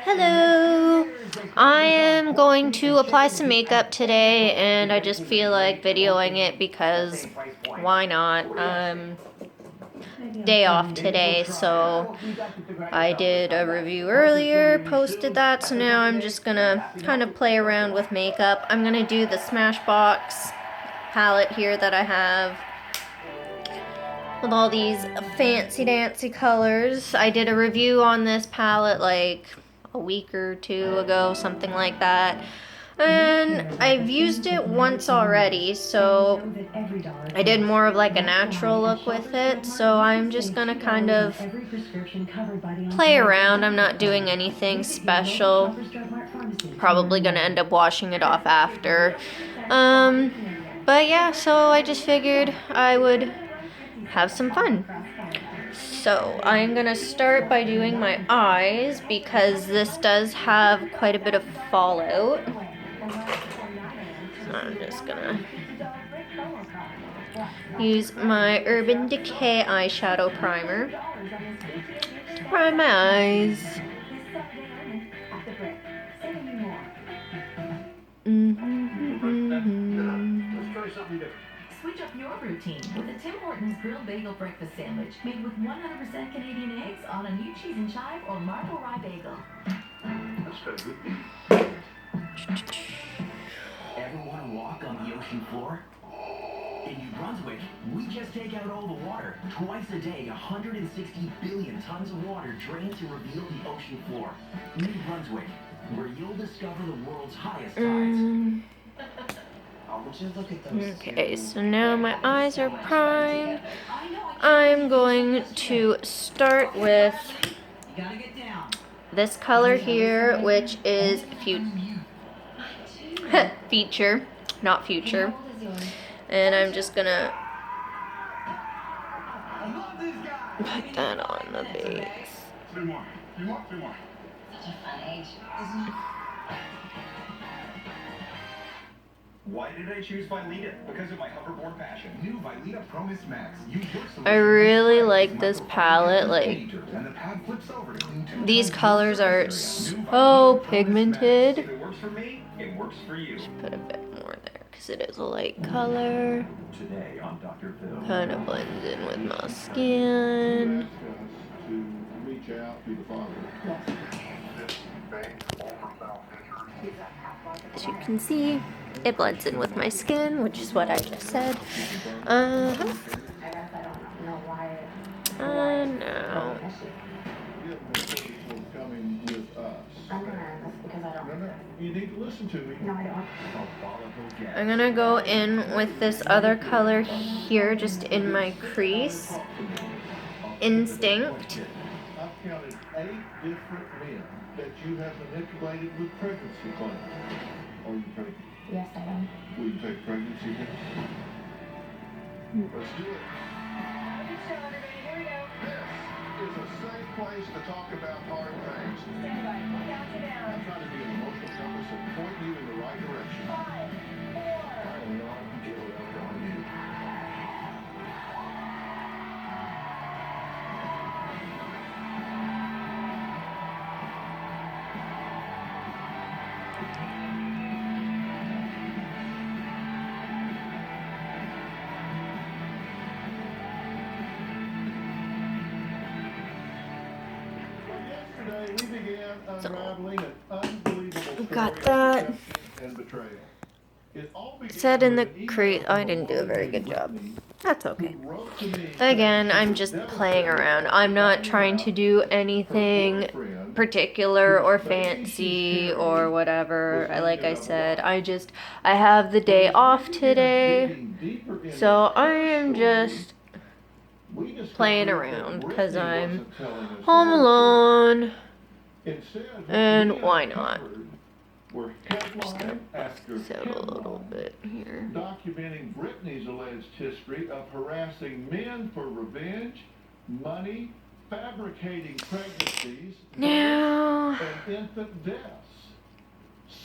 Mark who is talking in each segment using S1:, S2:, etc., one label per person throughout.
S1: Hello! I am going to apply some makeup today, and I just feel like videoing it because why not? Day off today, so I did a review earlier, posted that, so now I'm just gonna kind of play around with makeup. I'm gonna do the Smashbox palette here that I have with all these fancy dancy colors. I did a review on this palette like a week or two ago, something like that. And I've used it once already, so I did more of like a natural look with it. So I'm just gonna kind of play around. I'm not doing anything special. Probably gonna end up washing it off after. But yeah, so I just figured I would have some fun. So I'm gonna start by doing my eyes because this does have quite a bit of fallout. So I'm just gonna use my Urban Decay eyeshadow primer to prime my eyes.
S2: Switch up your routine with a Tim Hortons grilled bagel breakfast sandwich made with 100% Canadian eggs on a new cheese and chive or marble rye bagel.
S3: Ever want to walk on the ocean floor? In New Brunswick, we just take out all the water. Twice a day, 160 billion tons of water drain to reveal the ocean floor. New Brunswick, where you'll discover the world's highest tides.
S1: Okay, so now my eyes are primed. I'm going to start with this color here, which is feature, not future. And I'm just gonna put that on the base.
S4: Why did I choose Vileda? Because of my hoverboard passion. New Vileda Pro Mist Max.
S1: I really like this palette. Like, these colors are so pigmented.
S4: If it works for me, it works for you.
S1: Just put a bit more there because it is a light color.
S4: Today on Dr. Phil.
S1: Kind of blends in with my skin. As you can see, it blends in with my skin, which is what I just said. Now. I'm gonna go in with this other color here, just in my crease. Instinct.
S5: I've counted 8 different men that you have manipulated with pregnancy claims. Are you pregnant?
S6: Yes, I am.
S5: Will you take pregnancy test? Let's do it. This is a safe place to talk about hard things. I'm trying to be an emotional compass and point you in the right direction.
S6: 5, 4.
S5: I will not give up on you.
S1: Got that. Said in the crease. Oh, I didn't do a very good job. That's okay. Again, I'm just playing around. I'm not trying to do anything particular or fancy or whatever. Like I said, I have the day off today. So I am just playing around because I'm home alone. And why not? I'm just gonna set a little bit here.
S5: Documenting Britney's alleged history of harassing men for revenge, money, fabricating pregnancies,
S1: now
S5: and infant deaths.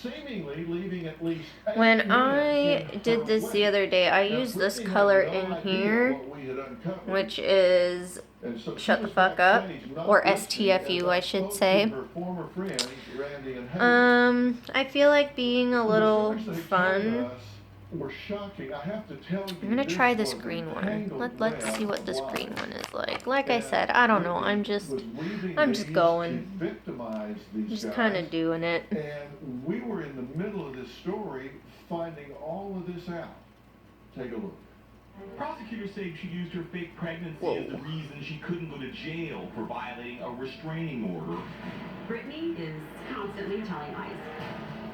S5: seemingly leaving at least 8
S1: When
S5: men
S1: I
S5: in
S1: did
S5: her
S1: this the
S5: wake.
S1: other day, I
S5: Now,
S1: used this
S5: Brittany
S1: color
S5: had no
S1: in
S5: idea
S1: here,
S5: what we had uncovered,
S1: which is
S5: and so she
S1: Shut the
S5: was
S1: Fuck Up,
S5: backstage not
S1: or
S5: listening as
S1: STFU, I should
S5: spoke to
S1: say.
S5: her former friends, Randy and Haley.
S1: I feel like being a
S5: The
S1: little
S5: stories they told
S1: fun.
S5: us were shocking. I have to tell you,
S1: I'm gonna try this
S5: was a
S1: green one.
S5: tangled
S1: Let's
S5: web
S1: see what
S5: of
S1: this
S5: lies.
S1: green one is like. Like I
S5: And
S1: said, I don't know.
S5: Brittany
S1: I'm just
S5: was weaving these
S1: going.
S5: to victimize these
S1: Just kind
S5: guys.
S1: of doing it.
S5: And we were in the middle of this story, finding all of this out. Take a look.
S3: Prosecutors say she used her fake pregnancy
S1: Whoa.
S3: as the reason she couldn't go to jail for violating a restraining order.
S2: Brittany is constantly telling lies.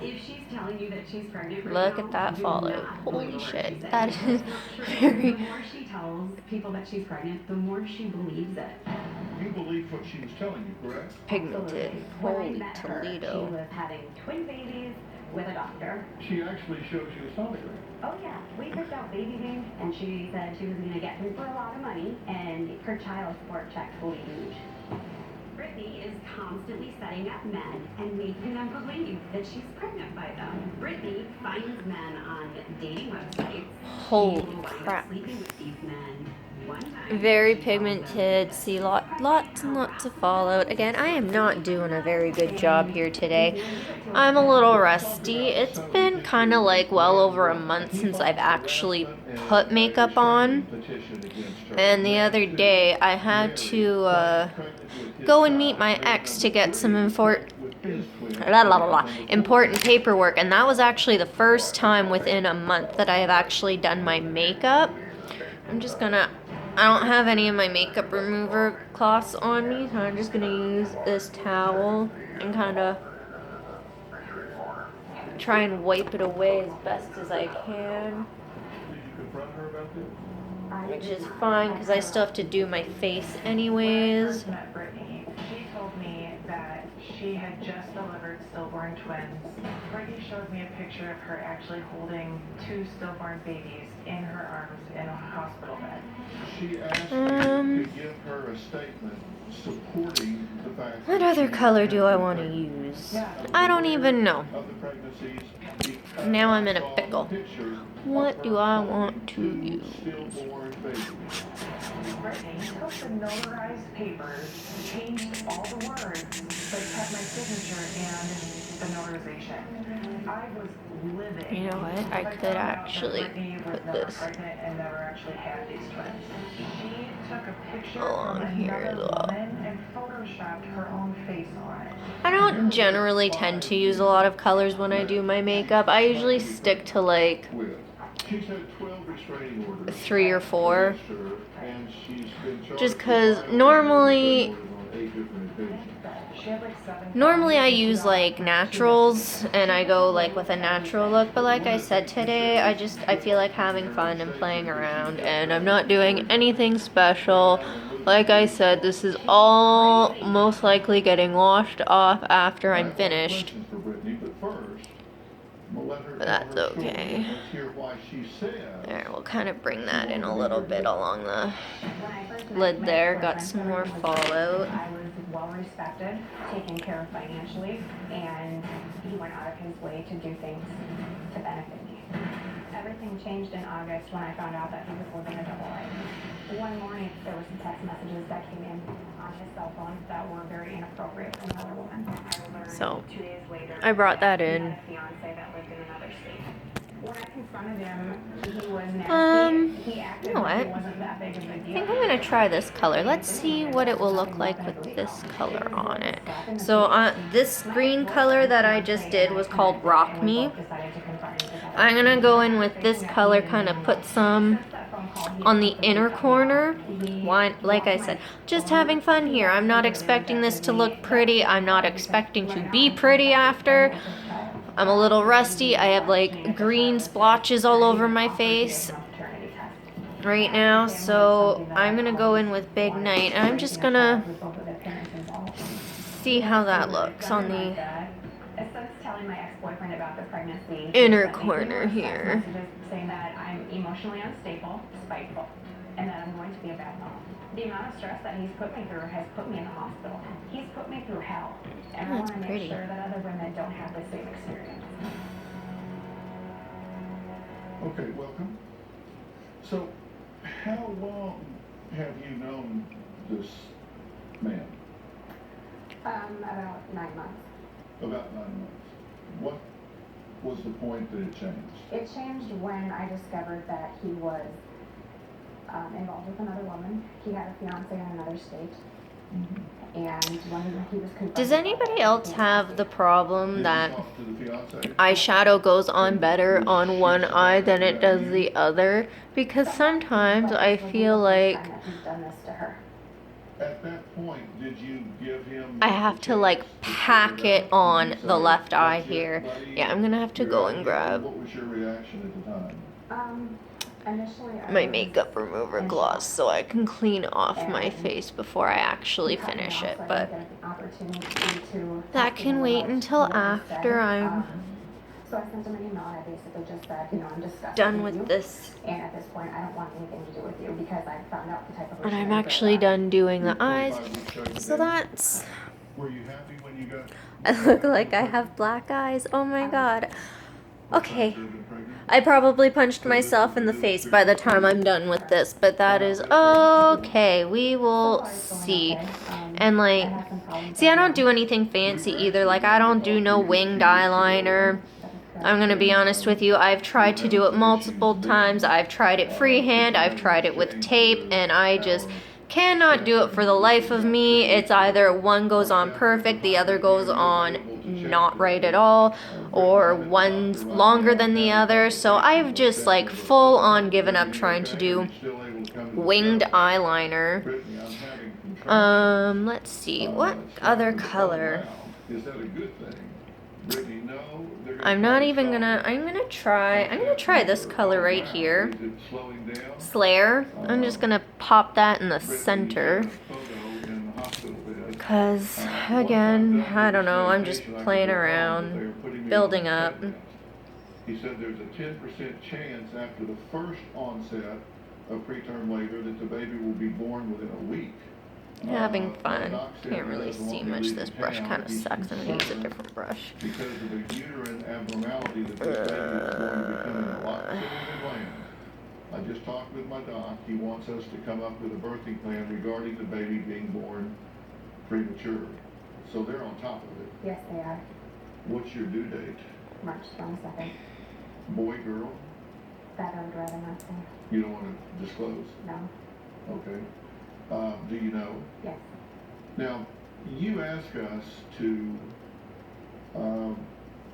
S2: If she's telling you that she's pregnant right
S1: Look
S2: now,
S1: at that
S2: do
S1: follow.
S2: not believe
S1: Holy
S2: a word
S1: shit.
S2: she says.
S1: That
S2: It's
S1: is
S2: not true.
S1: very...
S2: The more she tells people that she's pregnant, the more she believes it.
S5: You believed what she was telling you, correct?
S1: pigmented.
S2: Absolutely. When I
S1: Holy
S2: met her,
S1: Toledo.
S2: she was having twin babies with a doctor.
S5: She actually showed you the sonogram.
S2: Oh yeah, we picked out baby names, and she said she was going to get them for a lot of money, and her child support checks will be huge. Brittany is constantly setting up men and making them believe that she's pregnant by them. Brittany finds men on dating websites.
S1: Holy
S2: She will wind up
S1: crap.
S2: sleeping with these men. One time,
S1: Very
S2: she told them
S1: pigmented. See lots and lots of fallout. Again, I am not doing a very good job here today. I'm a little rusty. It's been kind of like well over a month since I've actually put makeup on. And the other day I had to go and meet my ex to get some important paperwork, and that was actually the first time within a month that I have actually done my makeup. I don't have any of my makeup remover cloths on me, so I'm just gonna use this towel and kind of try and wipe it away as best as I can.
S5: Did you confront her about this?
S1: Which is fine, because I still have to do my face anyways.
S6: When I first met Brittany, she told me that she had just delivered stillborn twins. Brittany showed me a picture of her actually holding 2 stillborn babies in her arms in a hospital bed.
S5: She asked me to give her a statement supporting the fact
S1: What
S5: that
S1: other
S5: she
S1: color
S5: had
S1: do I
S5: been
S1: want to
S5: pregnant.
S1: use? I don't even know.
S5: Of the pregnancies,
S1: Now I'm in a
S5: saw
S1: pickle.
S5: pictures of
S1: What
S5: her
S1: do I
S5: holding
S1: want to
S5: 2
S1: use?
S5: stillborn babies.
S6: Brittany took the notarized papers, changed all the words, but kept my signature and the notarization. I was livid.
S1: You know what? I
S6: But
S1: could
S6: found out that
S1: actually
S6: Brittany was
S1: put
S6: never
S1: this
S6: pregnant and never actually had these twins. She took a picture
S1: along
S6: from
S1: here as
S6: another
S1: well.
S6: woman and photoshopped her own face on it.
S1: I don't generally tend to use a lot of colors when I do my makeup. I usually stick to like
S5: With. She's had 12 restraining orders
S1: 3 or 4.
S5: against her, and she's been charged
S1: Just
S5: with
S1: 'cause
S5: violating
S1: normally-
S5: restraining orders on 8 different occasions.
S6: She had like 7
S1: Normally I use like naturals and I go like with a natural look, but like I said today, I feel like having fun and playing around, and I'm not doing anything special. Like I said, this is all most likely getting washed off after I'm finished.
S5: Questions for Brittany, but first, we'll let her
S1: But
S5: tell
S1: that's
S5: her story.
S1: okay.
S5: Let's hear why she says
S1: There, we'll kind of bring that in a little bit along the
S2: When I first met
S1: lid
S2: my
S1: there. Got
S2: boyfriend,
S1: some more
S2: was
S1: fallout.
S2: I was well respected, taken care of financially, and he went out of his way to do things to benefit me. Everything changed in August when I found out that he was living a double life. One morning, there were some text messages that came in on his cell phone that were very inappropriate from another woman. I learned
S1: So,
S2: 2 days later
S1: I brought that
S2: he
S1: in.
S2: had a fiance that lived in another state. When I confronted him, he was nasty. He acted
S1: you know
S2: like
S1: what?
S2: it wasn't that big of a
S1: I
S2: deal.
S1: think I'm gonna try this color. Let's see what it will look like with this color on it. So this green color that I just did was called Rock Me. I'm gonna go in with this color, kind of put some on the inner corner. Why, like I said, just having fun here. I'm not expecting this to look pretty. I'm not expecting to be pretty after. I'm a little rusty. I have like green splotches all over my face right now, so I'm gonna go in with Big Night, and I'm just gonna see how that looks on the
S2: Since telling my ex-boyfriend about the pregnancy,
S1: inner
S2: he sent me
S1: corner
S2: numerous text
S1: here.
S2: messages saying that I'm emotionally unstable, spiteful. and that I'm going to be a bad mom. The amount of stress that he's put me through has put me in the hospital. He's put me through hell. And I
S1: That's
S2: want to
S1: pretty.
S2: make sure that other women don't have the same experience.
S5: Okay, welcome. So, how long have you known this man?
S2: About 9 months.
S5: About 9 months. What was the point that it changed?
S2: It changed when I discovered that he was involved with another woman. He had a fiance in another state. And when he was confronted.
S1: Does anybody else have the problem
S5: Did you
S1: that
S5: talk to the fiance?
S1: eyeshadow goes on better on one eye than it does the other? Because sometimes I feel like
S2: He's done this to her.
S5: At that point, did you give him?
S1: I have to like pack it on the left eye here. Yeah, I'm gonna have to go and grab
S5: What was your reaction at the time?
S2: Initially, I
S1: my
S2: was
S1: makeup remover
S2: in
S1: gloss
S2: shock.
S1: so I can clean off my
S2: And
S1: face before I actually
S2: He cut me
S1: finish
S2: off,
S1: it.
S2: so I
S1: But
S2: didn't get the opportunity to
S1: that
S2: talk to
S1: can
S2: him
S1: wait
S2: about
S1: until
S2: what he
S1: after
S2: said.
S1: I'm
S2: So I sent him an email and I basically just said, I'm disgusted
S1: done
S2: with you.
S1: with this.
S2: And at this point, I don't want anything to do with you because I found out the type of
S1: And
S2: person
S1: I'm
S2: you're
S1: actually
S2: about.
S1: done doing the
S5: Your
S1: eyes.
S5: 25 week pregnancy.
S1: So that's...
S5: Were you happy when you got?
S1: I look like I have black eyes. Oh my god. Okay.
S5: Pregnant?
S1: I probably punched myself in the face by the time I'm done with this, but that is okay. We will see. And like, see, I don't do anything fancy either. Like, I don't do no winged eyeliner. I'm gonna be honest with you, I've tried to do it multiple times. I've tried it freehand, I've tried it with tape, and I just cannot do it for the life of me. It's either one goes on perfect, the other goes on not right at all, or one's longer than the other. So I've just like full on given up trying to do winged eyeliner. Let's see, what other color?
S5: Is that a good thing? Brittany, no.
S1: I'm not even gonna, I'm gonna try this color right here.
S5: Is it slowing down?
S1: Slayer. I'm just gonna pop that in the center. Because, again, I don't know, I'm just playing around, building up.
S5: He said there's a 10% chance after the first onset of preterm labor that the baby will be born within a week.
S1: Having fun. Can't really see much. This brush kind of sucks. I'm gonna use a different brush.
S5: Because of a uterine abnormality that this baby is going to become a lot thinner than planned. I just talked with my doc. He wants us to come up with a birthing plan regarding the baby being born premature. So they're on top of it.
S2: Yes, they are.
S5: What's your due date?
S2: March 22nd.
S5: Boy, girl?
S2: That I would rather not say.
S5: You don't want to disclose?
S2: No.
S5: Okay. Do you know?
S2: Yes.
S5: Now, you ask us to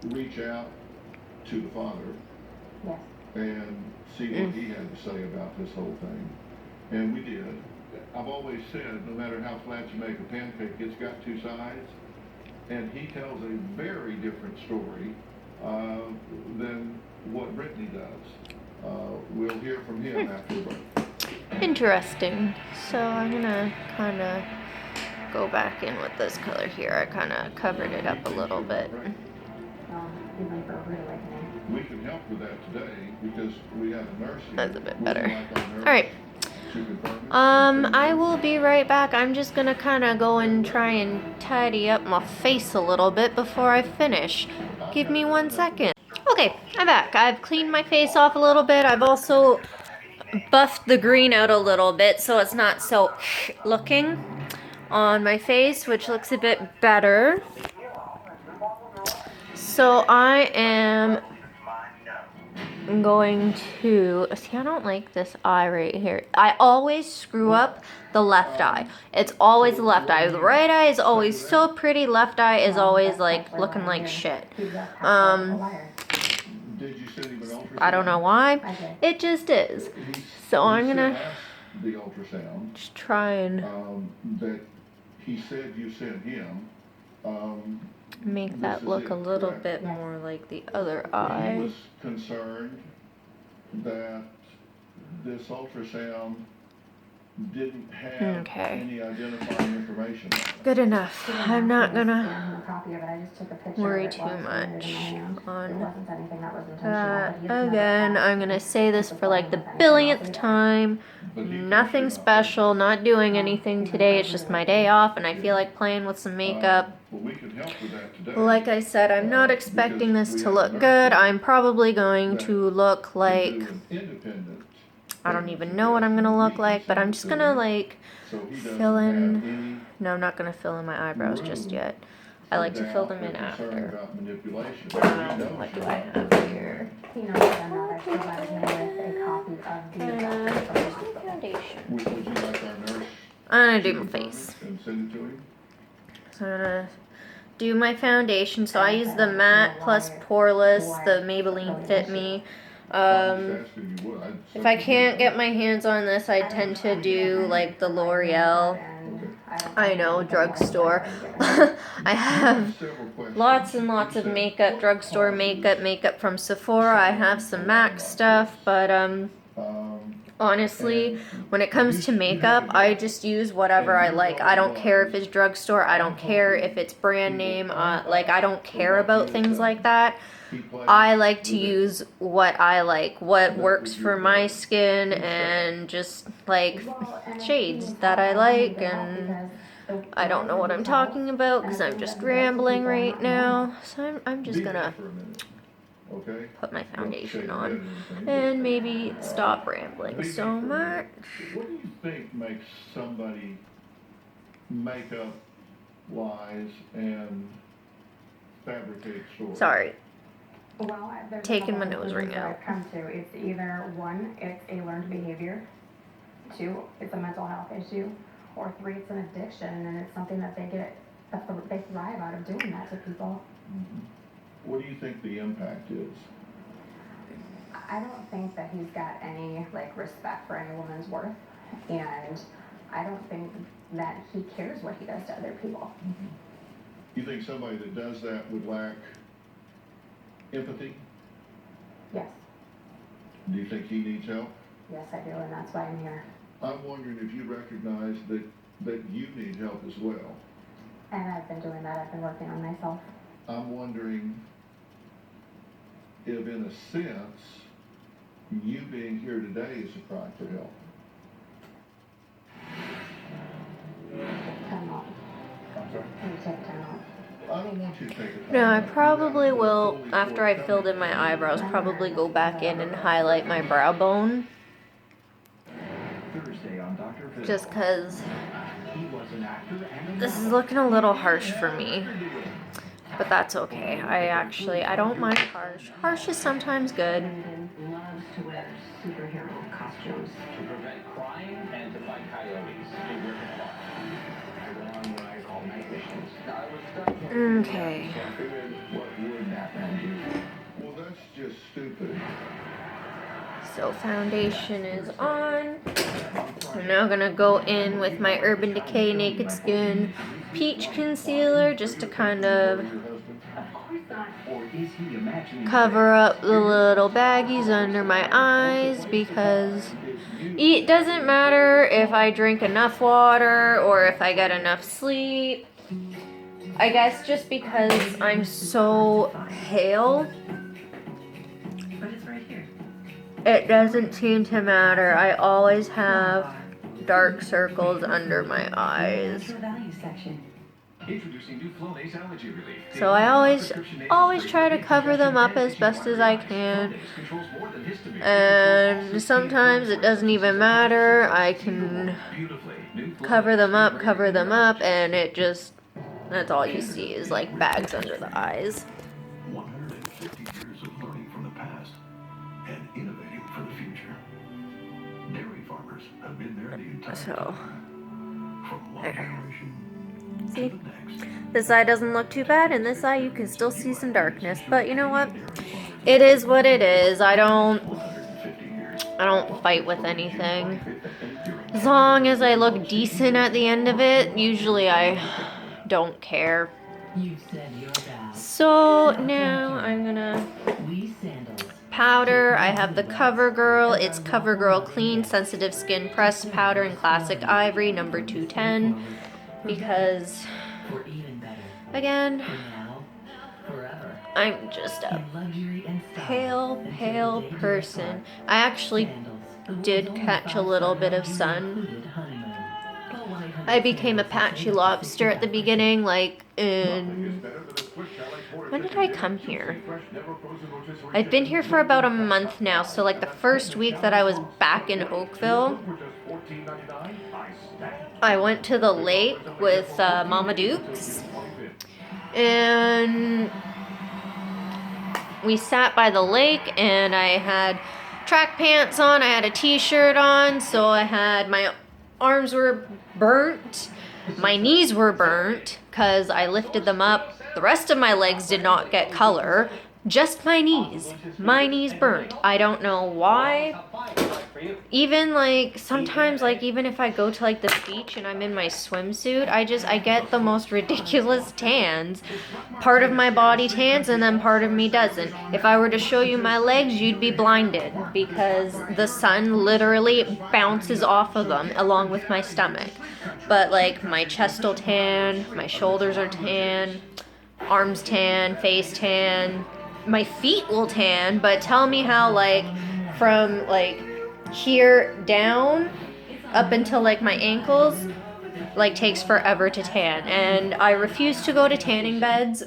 S5: reach out to the father
S2: Yes.
S5: and see what he had to say about this whole thing. And we did. I've always said, no matter how flat you make a pancake, it's got two sides. And he tells a very different story than what Brittany does. We'll hear from him after the break.
S1: Interesting. So I'm gonna kind of go back in with this color here. I kind of covered it up a little bit.
S2: Even for a rude awakening.
S5: We can help with that today because we have a nurse here.
S1: That's a bit
S5: Would
S1: better.
S5: you like our nurse
S1: All right.
S5: to confirm it?
S1: I will be right back. I'm just gonna kind of go and try and tidy up my face a little bit before I finish. Give me 1 second. Okay, I'm back. I've cleaned my face off a little bit. I've also buffed the green out a little bit so it's not so looking on my face, which looks a bit better. So I am going to see, I don't like this eye right here. I always screw up the left eye. It's always the left eye. The right eye is always so pretty. Left eye is always like looking like shit.
S5: Did you send him an ultrasound?
S1: I don't know why. It just is. So I'm
S5: He
S1: gonna
S5: sent us the ultrasound
S1: just try and
S5: that he said you sent him.
S1: make
S5: This
S1: that
S5: is
S1: look
S5: it,
S1: a little
S5: correct?
S1: bit more like the other
S5: He
S1: eye.
S5: was concerned that this ultrasound didn't have
S1: Okay.
S5: any identifying information on it.
S1: Good enough. I'm not gonna
S2: A copy of it. I just took a picture
S1: worry
S2: of it
S1: too
S2: while it was
S1: much
S2: in my hand. It
S1: on
S2: wasn't anything that was intentional.
S1: that.
S2: but he has never
S1: Again,
S2: asked
S1: I'm gonna say this
S2: if
S1: for like the
S2: anything else
S1: billionth
S2: either.
S1: time.
S5: But he can
S1: Nothing
S5: figure out
S1: special, not doing anything today. It's just my day off and I feel like playing with some makeup.
S5: Well, we can help with that today.
S1: Like I said, I'm not expecting this to look good. I'm probably going to look like,
S5: Do an independent
S1: I don't even know what I'm gonna look like, but I'm just gonna like
S5: so he doesn't
S1: fill
S5: have
S1: in.
S5: any
S1: No, I'm not gonna fill in my eyebrows just yet. I like to fill them in
S5: doubt or concern
S1: after.
S5: about manipulation.
S1: What do I have here?
S2: You know, then I provided him with a copy of the
S1: Foundation.
S5: Would you like our nurse
S1: I'm gonna do
S5: to
S1: my
S5: confirm
S1: face.
S5: it and send it to him?
S1: So I'm gonna do my foundation. So I use the matte plus poreless, the Maybelline Fit Me.
S5: I'm just asking you what.
S1: If I can't get my hands on this, I tend to do like the L'Oreal. I know, drugstore. I have lots and lots of makeup, drugstore makeup from Sephora. I have some MAC stuff, but honestly, when it comes to makeup, I just use whatever I like. I don't care if it's drugstore. I don't care if it's brand name. Like, I don't care about things like that. I like to use what I like, what works for my skin, and just like shades that I like. And I don't know what I'm talking about because I'm just rambling right now. So I'm just gonna
S5: Okay.
S1: put my foundation on and maybe stop rambling so much.
S5: What do you think makes somebody makeup wise and fabricate stories?
S1: Sorry.
S2: Well, there's a
S1: Taking my
S2: couple
S1: nose ring
S2: conclusions that
S1: out.
S2: I've come to. It's either one, it's a learned behavior, two, it's a mental health issue, or three, it's an addiction and it's something that they thrive out of doing that to people.
S5: What do you think the impact is?
S2: I don't think that he's got any like respect for any woman's worth, and I don't think that he cares what he does to other people.
S5: You think somebody that does that would lack empathy?
S2: Yes,
S5: Do you think he needs help?
S2: yes I do, and that's why I'm here.
S5: I'm wondering if you recognize that you need help as well.
S2: And I've been doing that, I've been working on myself.
S5: I'm wondering if, in a sense, you being here today is a cry for help.
S2: Time off.
S5: I'm sorry?
S2: Can you take time off?
S5: I don't want you to take it.
S1: No, I probably will, after I filled in my eyebrows, probably go back in and highlight my brow bone.
S3: Thursday on Dr. Phil.
S1: Just because
S3: He was an actor and a
S1: this is looking a little harsh for me. But that's okay. I don't mind harsh. Harsh is sometimes good.
S7: Loves to wear superhero costumes.
S3: to prevent crime and to fight coyotes in Griffin Park. I went on what I call night missions. I was stuck in
S1: Okay.
S3: I figured, what would Batman do?
S5: Well, that's just stupid.
S1: So foundation is on. I'm now gonna go in with my Urban Decay Naked Skin Peach Concealer just to kind of
S3: Of course not. Or is he imagining
S1: cover up the little baggies under my eyes because it doesn't matter if I drink enough water or if I get enough sleep. I guess just because I'm so pale,
S7: But it's right here.
S1: it doesn't seem to matter. I always have dark circles under my eyes.
S7: Natural value section.
S3: Introducing new Flonase allergy relief.
S1: So I always try to cover them up as best as I can. And sometimes it doesn't even matter. I can cover them up, and it just, that's all you see is like bags under the eyes.
S8: 150 years of learning from the past and innovating for the future. Dairy farmers have been there the entire
S1: So,
S8: time. From one generation
S1: see?
S8: to the next.
S1: This eye doesn't look too bad, and this eye you can still see some darkness. But you know what? It is what it is. I don't fight with anything. As long as I look decent at the end of it, usually I don't care.
S7: You said your vow.
S1: So now I'm gonna
S7: We sandals.
S1: powder. I have the CoverGirl. It's CoverGirl Clean Sensitive Skin Pressed Powder in Classic Ivory, number 210. Because,
S7: For even better.
S1: again,
S7: For now. Forever.
S1: I'm just a
S7: In luxury and style.
S1: pale
S7: Until the day you
S1: person.
S7: depart.
S1: I actually
S7: Sandals.
S1: did catch a little bit of sun. I became a patchy lobster at the beginning, like in... When did I come here? I've been here for about a month now, so like the first week that I was back in Oakville, I went to the lake with Mama Dukes, and we sat by the lake, and I had track pants on, I had a t-shirt on, so I had my arms were burnt, my knees were burnt because I lifted them up. The rest of my legs did not get color, just my knees burnt. I don't know why. Even like sometimes, like even if I go to like the beach and I'm in my swimsuit, I get the most ridiculous tans. Part of my body tans and then part of me doesn't. If I were to show you my legs, you'd be blinded because the sun literally bounces off of them along with my stomach. But like my chest will tan, my shoulders are tan, arms tan, face tan, my feet will tan, but tell me how like from like here down up until like my ankles like takes forever to tan, and I refuse to go to tanning beds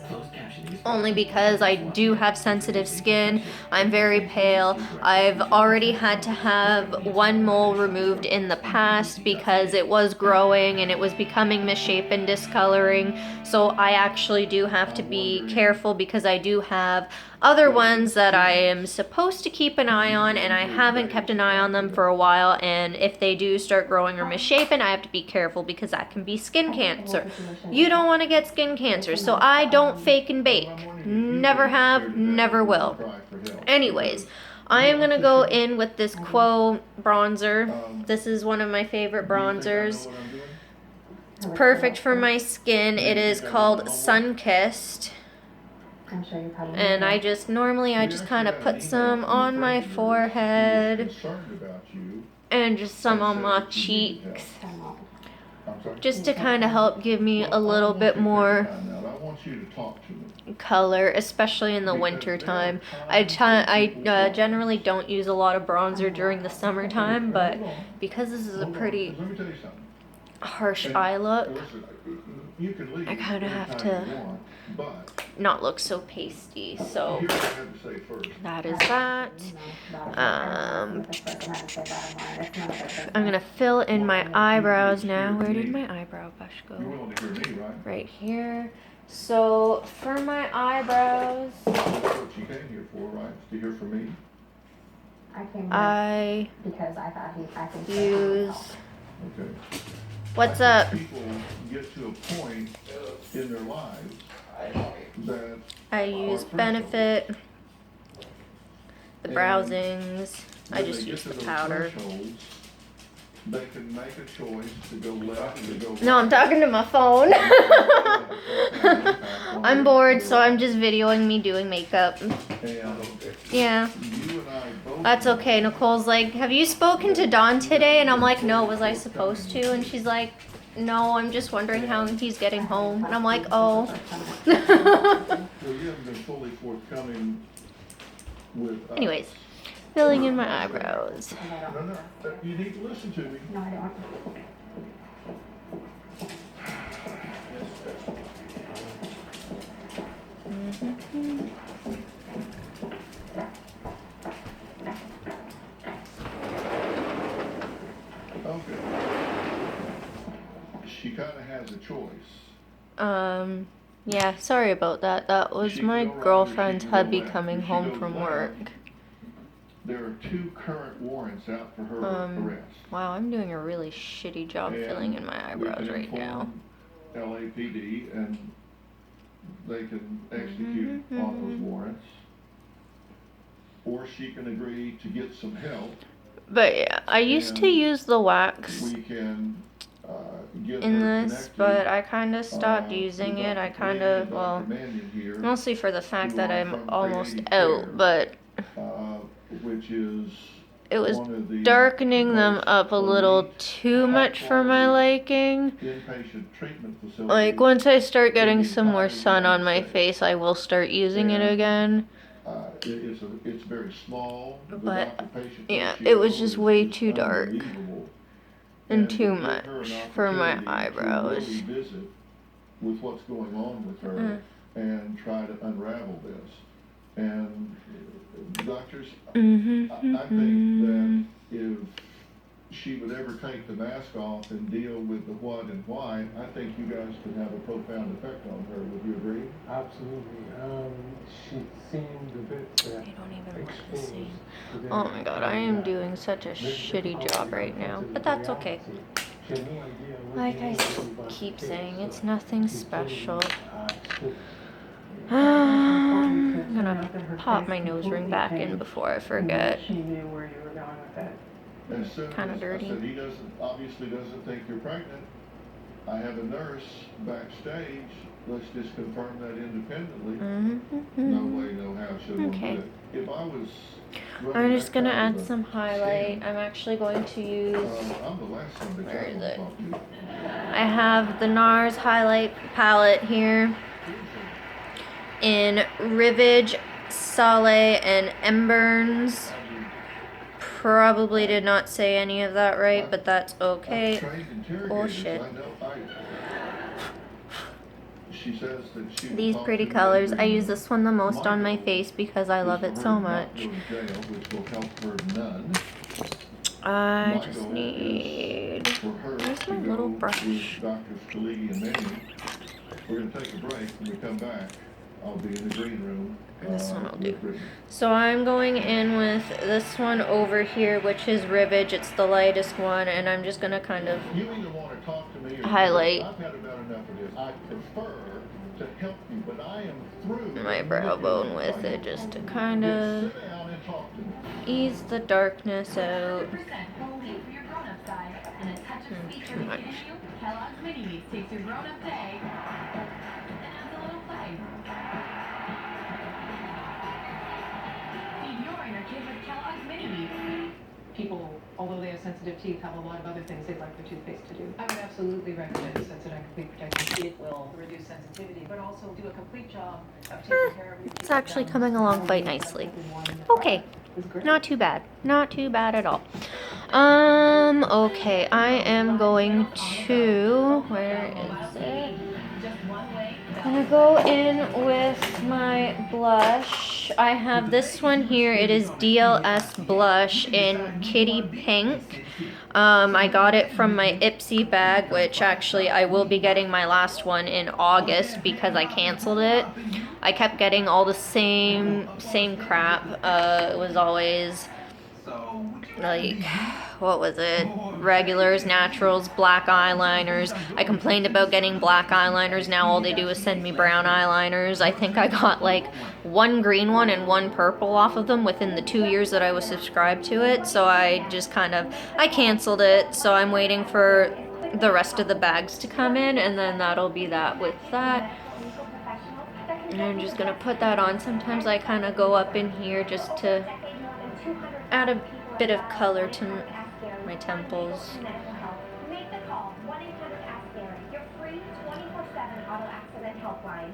S1: only because I do have sensitive skin. I'm very pale. I've already had to have one mole removed in the past because it was growing and it was becoming misshapen, discoloring. So I actually do have to be careful because I do have other ones that I am supposed to keep an eye on, and I haven't kept an eye on them for a while, and if they do start growing or misshapen, I have to be careful because that can be skin cancer. You don't want to get skin cancer, so I don't fake and bake. Never have, never will. Anyways, I am going to go in with this Quo bronzer. This is one of my favorite bronzers. It's perfect for my skin. It is called Sun-Kissed. And I just kind of put some on my forehead and just some on my cheeks, just to kind of help give me a little bit more color, especially in the winter time. I generally don't use a lot of bronzer during the summertime, but because this is a pretty harsh eye look, I kind of have to not look so pasty. So that is that. I'm gonna fill in my eyebrows now. Where did my eyebrow brush go? Right here. So for my eyebrows,
S5: you came here for, right? To hear from me.
S2: I because I thought I could
S1: use.
S5: Okay.
S1: What's up?
S5: People get to a point in their lives that
S1: I use Benefit, the browsings. I just use the powder.
S5: They can make a choice to go left or to go right.
S1: No, I'm talking to my phone. I'm bored, so I'm just videoing me doing makeup. Yeah. That's okay. Nicole's like, have you spoken to Don today? And I'm like, no, was I supposed to? And she's like, no, I'm just wondering how he's getting home. And I'm like, oh.
S5: Well, you haven't been fully forthcoming with
S1: Anyways, filling in my eyebrows.
S5: No, you need to listen to me.
S2: No, I don't.
S5: Okay. She kind of has a choice.
S1: Yeah, sorry about that. That was my girlfriend's hubby coming home from work.
S5: There are 2 current warrants out for her arrest.
S1: Wow, I'm doing a really shitty job filling in my eyebrows right now.
S5: LAPD, and they can execute on those warrants. Or she can agree to get some help.
S1: But yeah, I used to use the wax
S5: We can get
S1: in
S5: her
S1: this,
S5: connected,
S1: but I kind of stopped using it. I kind of, well, mostly for the fact that I'm almost out, but
S5: which is
S1: it was
S5: one of the
S1: darkening them
S5: most
S1: up a little too much for my liking.
S5: inpatient treatment facilities
S1: Like, once I start getting
S5: in the
S1: some more
S5: entire
S1: sun on
S5: United
S1: my
S5: States.
S1: face, I will start using it
S5: And,
S1: again.
S5: It's very small. The
S1: But,
S5: doctor-patient
S1: yeah,
S5: ratio
S1: it was just way
S5: is
S1: too dark
S5: unbelievable.
S1: and
S5: to
S1: too
S5: give her an
S1: much for my
S5: opportunity to
S1: eyebrows.
S5: really visit with what's going on with her and try to unravel this. And doctors, I think that if she would ever take the mask off and deal with the what and why, I think you guys could have a profound effect on her. Would you agree?
S9: Absolutely. She seemed a bit
S1: I don't even look the
S9: exposed
S1: same.
S9: to the
S1: Oh my god, I am doing such a
S9: maybe
S1: shitty
S9: difficult
S1: job
S9: to
S1: right now,
S9: confront
S1: but that's okay.
S9: reality. She had no idea what
S1: Like
S9: the
S1: I
S9: answer was
S1: keep
S9: to
S1: saying,
S9: take,
S1: it's
S9: so
S1: nothing
S9: she
S1: special.
S9: totally,
S1: I'm gonna pop my nose ring back in before I forget.
S6: She knew where you were going with it.
S5: As soon
S1: Kinda
S5: as
S1: dirty.
S5: I said, he obviously doesn't think you're pregnant. I have a nurse backstage. Let's just confirm that independently. No way, no how she'll
S1: Okay.
S5: do it. If I was
S1: I'm just gonna
S5: running that kind
S1: add
S5: of a
S1: some highlight.
S5: scam,
S1: I'm actually going to use,
S5: I'm the last one that
S1: where
S5: I
S1: is
S5: want
S1: it?
S5: to talk to.
S1: I have the NARS highlight palette here in Rivage, Sale, and Embers. Probably did not say any of that right, but that's okay.
S5: I've trained interrogators.
S1: Bullshit.
S5: I know. She says that she will
S1: These
S5: talk
S1: pretty
S5: to me
S1: colors.
S5: every
S1: I use this one the most on my
S5: goal
S1: face because I
S5: is
S1: love
S5: for
S1: it
S5: her
S1: so
S5: to not
S1: much.
S5: go to jail, which will help her none.
S1: I
S5: My
S1: just
S5: goal
S1: need,
S5: is for her
S1: where's
S5: to
S1: my little
S5: go
S1: brush?
S5: with Drs. Kaligi and Manny. We're going to take a break. When we come back, I'll be in the green room.
S1: This one will do.
S5: with Brittany.
S1: So I'm going in with this one over here, which is Rivage. It's the lightest one, and I'm just gonna kind of
S5: You either want to talk to me or
S1: highlight
S5: I've had about enough of this. I prefer to help you, but I am through
S1: my brow bone with it just to kind of
S5: Sit down and talk to me.
S1: ease the darkness out.
S10: 100% whole wheat for your grown-up side and a touch of sweet
S1: Too much.
S10: in you. Kellogg's Mini Wheats takes your grown-up day and adds a little play. Feed your inner kid with Kellogg's Mini Wheats.
S7: People, although they have sensitive teeth, have a lot of other things they'd like their toothpaste to do. I would absolutely recommend Sensodyne Complete Protection. It will reduce sensitivity, but also do a complete job of taking care of your teeth.
S1: It's actually coming along quite nicely. Okay, not too bad. Not too bad at all. Okay, I am going to, where is it? I'm gonna go in with my blush. I have this one here. It is DLS blush in Kitty Pink. I got it from my Ipsy bag, which actually I will be getting my last one in August because I canceled it. I kept getting all the same crap. It was always like, what was it? Regulars, naturals, black eyeliners. I complained about getting black eyeliners. Now all they do is send me brown eyeliners. I think I got like one green one and one purple off of them within the 2 years that I was subscribed to it. So I just I canceled it. So I'm waiting for the rest of the bags to come in, and then that'll be that with that. And I'm just gonna put that on. Sometimes I kind of go up in here just to add a bit of color to my temples.
S2: Make the call, 1-800-ASK-GARY, your free 24/7 auto accident helpline.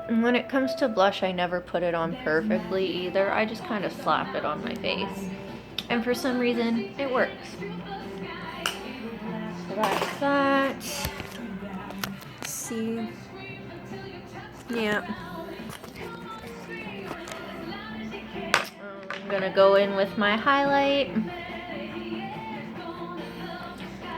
S1: And when it comes to blush, I never put it on perfectly either. I just kind of slap it on my face. And for some reason, it works. So that's that. Let's see. Yeah. I'm gonna go in with my highlight.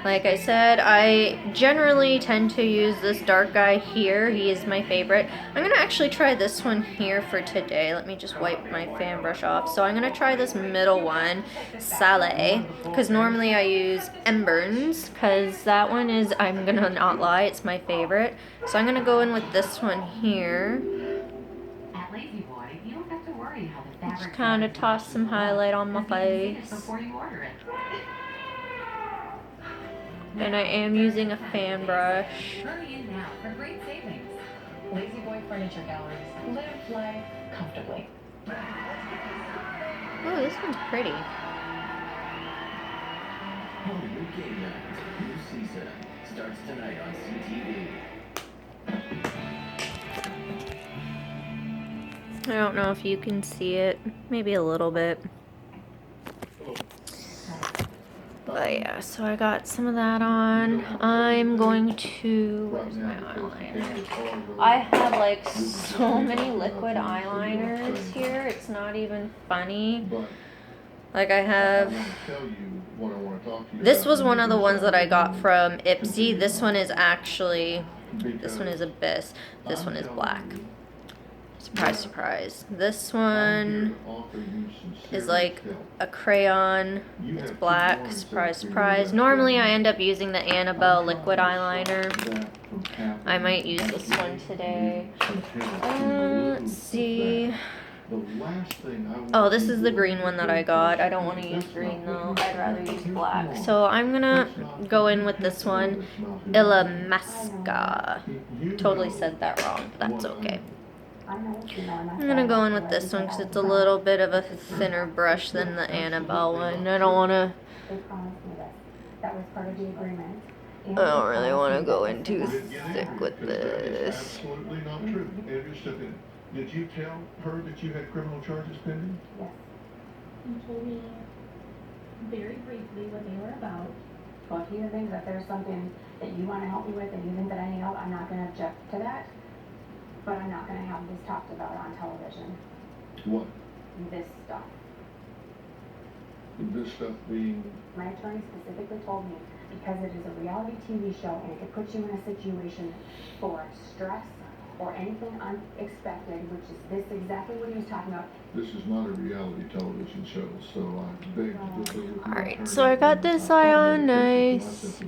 S1: Like I said, I generally tend to use this dark guy here. He is my favorite. I'm gonna actually try this one here for today. Let me just wipe my fan brush off. So I'm gonna try this middle one, Sale, because normally I use Embers, because that one is, I'm gonna not lie, it's my favorite. So I'm gonna go in with this one here.
S10: At Lazy Boy, you don't have to worry how the fabric
S1: Just kind of toss some highlight on my face.
S10: before you order it.
S1: And I am using a fan brush.
S10: Hurry in now for great savings.
S7: Lazy Boy Furniture Galleries. Live life comfortably.
S1: Oh, this one's pretty.
S3: Hollywood Game Night, new season, starts tonight on CTV.
S1: I don't know if you can see it. Maybe a little bit. But yeah, so I got some of that on. I'm going to, where's my eyeliner? I have like so many liquid eyeliners here, it's not even funny. Like I have, this was one of the ones that I got from Ipsy. This one is actually, this one is Abyss. This one is black. Surprise, surprise. This one is like a crayon. It's black. Surprise, surprise. Normally I end up using the Annabelle liquid eyeliner. I might use this one today. Let's see. Oh, this is the green one that I got. I don't want to use green though. I'd rather use black. So I'm gonna go in with this one. Illamasqua. Totally said that wrong. That's okay. I'm gonna go in with this one because it's a little bit of a thinner brush than the Annabelle one. I don't wanna. I don't really want to go in too thick with this.
S5: Absolutely not true. Andrew, step in. Did you tell her that you had criminal charges pending?
S2: Yes.
S10: You told me very briefly what they were about.
S2: Well, if you think that there's something that you want to help me with and you think that I need help, I'm not going to object to that. But I'm not going to have this talked about on television.
S5: What?
S2: This stuff.
S5: This stuff being...
S2: My attorney specifically told me because it is a reality TV show and it could put you in a situation for stress or anything unexpected, which is this exactly what he was talking about.
S5: This is not a reality television show, so I beg to differ with you.
S1: Alright, so I got this eye on nice.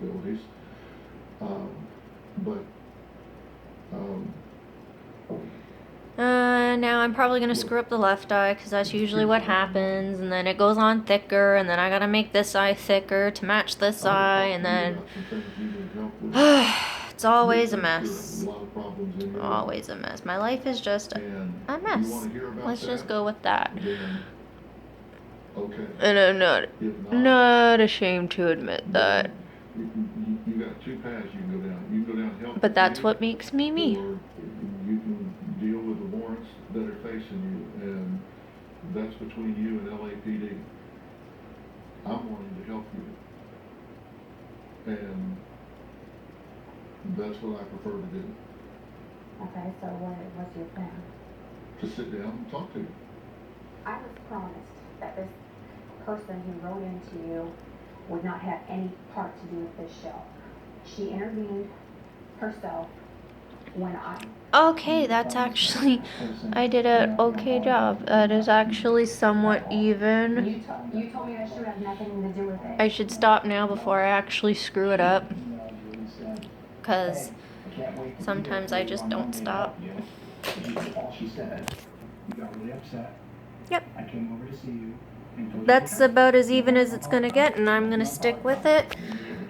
S1: Now I'm probably gonna screw up the left eye because that's usually what happens, and then it goes on thicker, and then I gotta make this eye thicker to match this eye, and then it's always a mess. Always a mess. My life is just a mess. Let's just go with that. And I'm not ashamed to admit that.
S5: You got two paths you can go down. You can go down help.
S1: But that's what makes me me.
S5: Or you can deal with the warrants that are facing you, and that's between you and LAPD. I'm wanting to help you, and that's what I prefer to do.
S2: Okay, so what's your plan?
S5: To sit down and talk to you.
S2: I was promised that this person who wrote into you would not have any part to do with this show. She intervened herself when
S1: Okay, that's actually, I did an okay job. That is actually somewhat even.
S2: You told me that she would have nothing to do with it.
S1: I should stop now before I actually screw it up. Because sometimes I just don't stop. Yep. That's about as even as it's gonna get, and I'm gonna stick with it,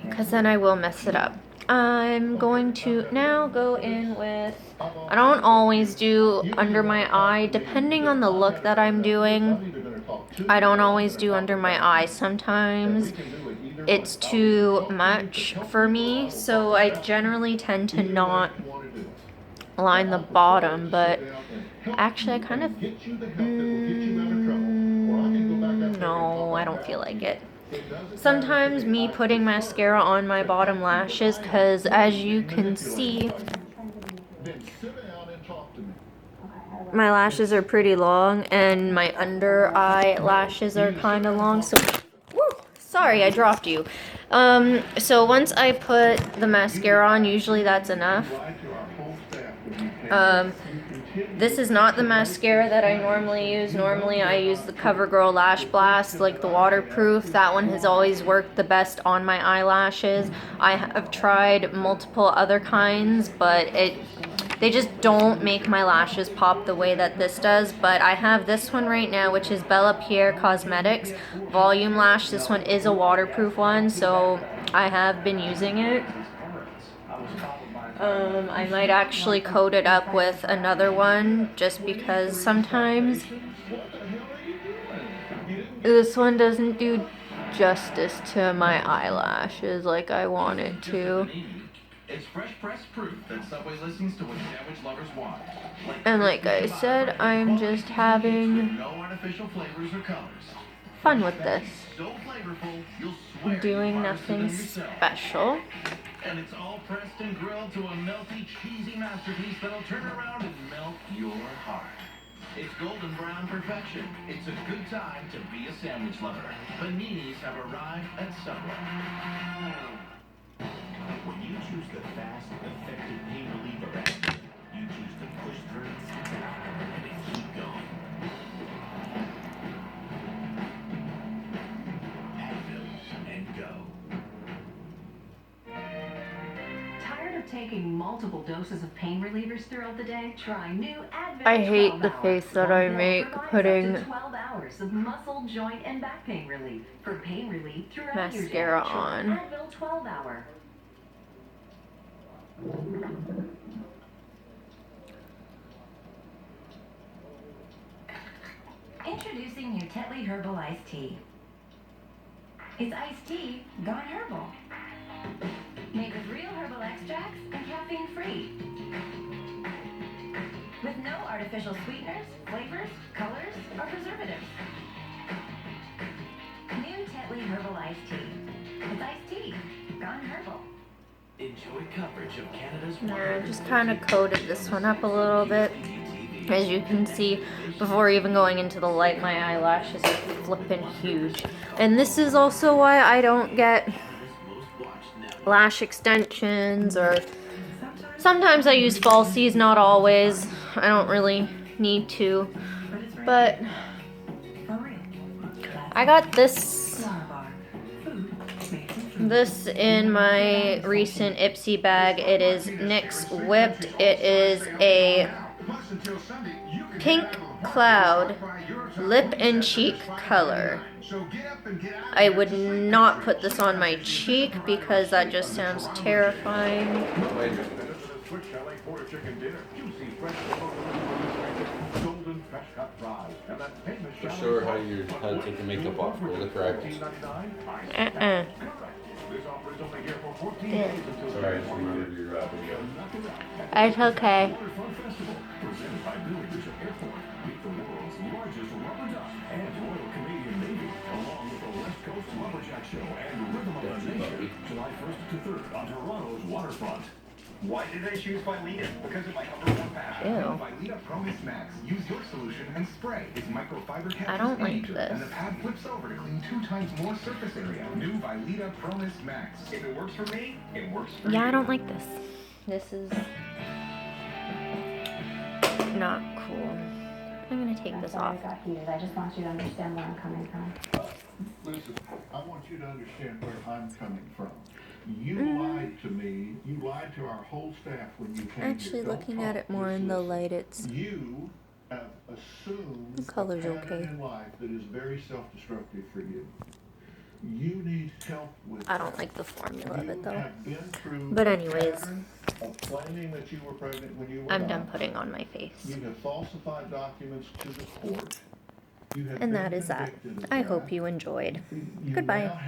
S1: because then I will mess it up. I'm going to now go in with, I don't always do under my eye, depending on the look that I'm doing. I don't always do under my eye. Sometimes it's too much for me, so I generally tend to not line the bottom, but actually I kind of, no, I don't feel like it. Sometimes me putting mascara on my bottom lashes, because as you can see, my lashes are pretty long and my under eye lashes are kind of long, so woo, sorry I dropped you. So once I put the mascara on, usually that's enough. This is not the mascara that I normally use. Normally I use the CoverGirl Lash Blast, like the waterproof. That one has always worked the best on my eyelashes. I have tried multiple other kinds, but they just don't make my lashes pop the way that this does. But I have this one right now, which is Bella Pierre Cosmetics Volume Lash. This one is a waterproof one, so I have been using it. I might actually coat it up with another one, just because sometimes this one doesn't do justice to my eyelashes like I want it to.
S3: It's fresh press proof that Subway listens to what sandwich lovers want.
S1: And like I said, I'm just having
S3: No artificial flavors or colors.
S1: fun with this.
S3: So flavorful, you'll swear
S1: Doing
S3: you harvested
S1: nothing
S3: them yourself.
S1: special.
S3: And it's all pressed and grilled to a melty, cheesy masterpiece that'll turn around and melt your heart. It's golden brown perfection. It's a good time to be a sandwich lover. Paninis have arrived at Subway. When you choose the fast, effective pain reliever Advil, you choose to push through and keep going. Advil and go.
S10: Tired of taking multiple doses of pain relievers throughout the day? Try new Advil.
S1: I hate the
S10: 12
S1: face
S10: Hour.
S1: that
S10: One
S1: I
S10: pill
S1: make
S10: provides
S1: putting
S10: up to 12 hours of muscle, joint, and back pain relief for pain relief throughout your day.
S1: mascara
S10: Try
S1: on.
S10: Advil 12 Hour. Introducing new Tetley Herbal Iced Tea. It's iced tea gone herbal. Made with real herbal extracts and caffeine-free. With no artificial sweeteners, flavors, colors, or preservatives. New Tetley Herbal Iced Tea. It's iced tea gone herbal.
S3: Enjoy coverage of Canada's
S1: Yeah, I just kind of coated this one up a little bit. As you can see, before even going into the light, my eyelashes are flipping huge. And this is also why I don't get lash extensions, or sometimes I use falsies, not always. I don't really need to. But I got this in my recent Ipsy bag. It is NYX Whipped. It is a pink cloud lip and cheek color. I would not put this on my cheek because that just sounds terrifying.
S11: For sure how to take the makeup off. Go look her eyeballs.
S1: Yeah.
S11: Sorry, I just remembered your video.
S1: It's okay.
S4: July 1st to 3rd on Toronto's waterfront. Why did I choose Vileda? Because of my number one passion.
S1: Ew.
S4: Vileda Promise Max. Use your solution and spray. Its microfiber captures
S1: I don't like
S4: danger,
S1: this.
S4: and the pad flips over to clean 2 times more surface area. New Vileda Promise Max. If it works for me, it works for you.
S1: Yeah, I don't like this. This is not cool. I'm gonna take this off.
S2: I got heated. I just want you to understand where I'm coming from.
S5: Listen, I want you to understand where I'm coming from. You lied to me. You lied to our whole staff when you came
S1: Actually,
S5: here. Don't
S1: looking
S5: talk,
S1: at it more
S5: just
S1: in the
S5: listen.
S1: light, it's
S5: You have assumed
S1: the color's
S5: a pattern
S1: okay.
S5: in life that is very self-destructive for you. You need help with
S1: I don't like the formula of
S5: You
S1: it though.
S5: have been through
S1: But
S5: a
S1: anyways,
S5: pattern of claiming that you were pregnant when you were
S1: I'm
S5: not.
S1: done putting on my face.
S5: You have falsified documents to the court. You have
S1: And
S5: been
S1: that is that.
S5: convicted of
S1: I
S5: that.
S1: hope you enjoyed.
S5: You
S1: Goodbye.
S5: now have